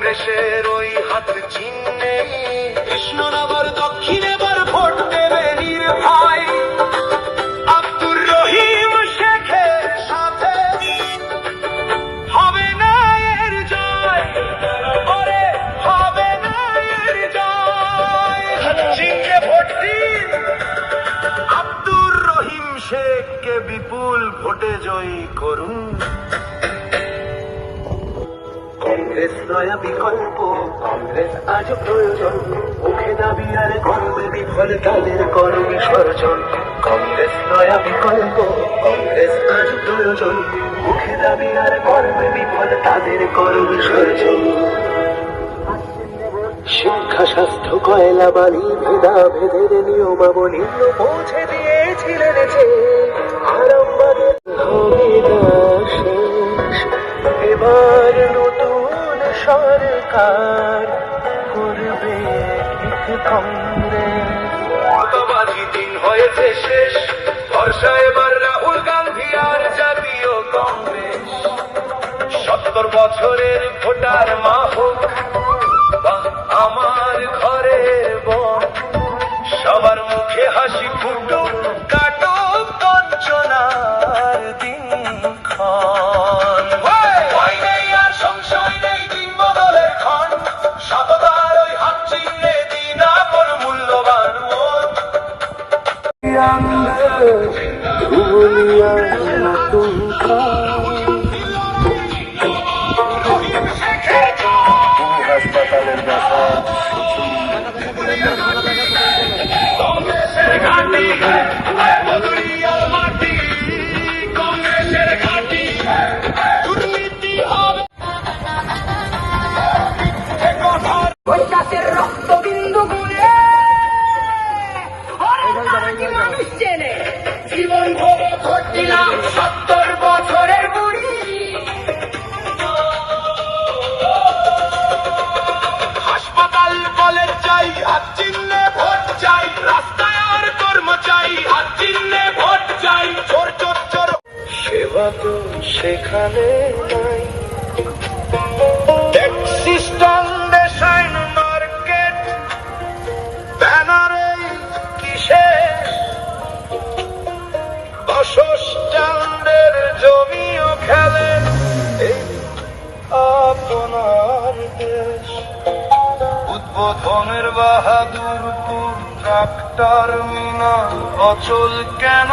কংগ্রেসের ওই হাত চিহ্নে কৃষ্ণনগর দক্ষিণ এবার ভোট দেবে নির্ভয় আব্দুর রহিম শেখের সাথে। হবে না এর জয়, ওরে হবে না এর জয়। হাত চিহ্নে ভোট দিন, আব্দুর রহিম শেখকে বিপুল ভোটে জয়ী করুন। কংগ্রেস নয়া বিকল্প, কংগ্রেস আজ প্রয়োজন, মুখে দাবি আর করবে বিফল তাদের করো বিসর্জন। কংগ্রেস নয়া বিকল্প, কংগ্রেস আজ প্রয়োজন, মুখে দাবি আর করবে বিফল তাদের করো বিসর্জন। শিক্ষা স্বাস্থ্য কয়লা বাণী ভেদা ভেদের নিয়মাবলী পৌঁছে দিয়েছিলেন যে আরামবাগের হবে না শেষ। এবার নতুন সরকার করবে ঠিক কংগ্রেস। মতবাদী দিন হয়েছে শেষ, ভরসা এবার রাহুল গান্ধী আর জাতীয় কংগ্রেস। 70 বছরের ভোটার মা হোক বা আমার ঘরের বোন, সবার মুখে হাসি ফুটুক, কাটুক বঞ্চনার দিনক্ষণ। ভয় নেই আর সংশয় নেই, দিন বদলের ক্ষণ, সততার ওই হাত চিহ্নে দিন আপন মূল্যবান মত। নতুন হাসপাতালের ব্যথা কংগ্রেসের ঘাঁটি, মধুরিয়ার মাটি, কংগ্রেসের ঘাঁটি, দুর্নীতি হবে রক্ত বিন্দু গুলে মানুষ চেনে জীবন ভরে ভোট দিলাম 70 বছরের বুড়ি। হাসপাতাল কলেজ চাই, হাত চিহ্নে ভোট চাই, রাস্তায় আর কর্ম চাই, হাত চিহ্নে ভোট চাই। চোর চোর চোর সেবা তো সেখানে নাই, ট্যাক্সি স্ট্যান্ড মার্কেট ব্যানারে কিসে, বাসস্ট্যান্ডের জমিও খেলে এই আপনার দেশ। উদ্বোধনের বাহাদুরপুর ট্রাক্টর মিনা অচল কেন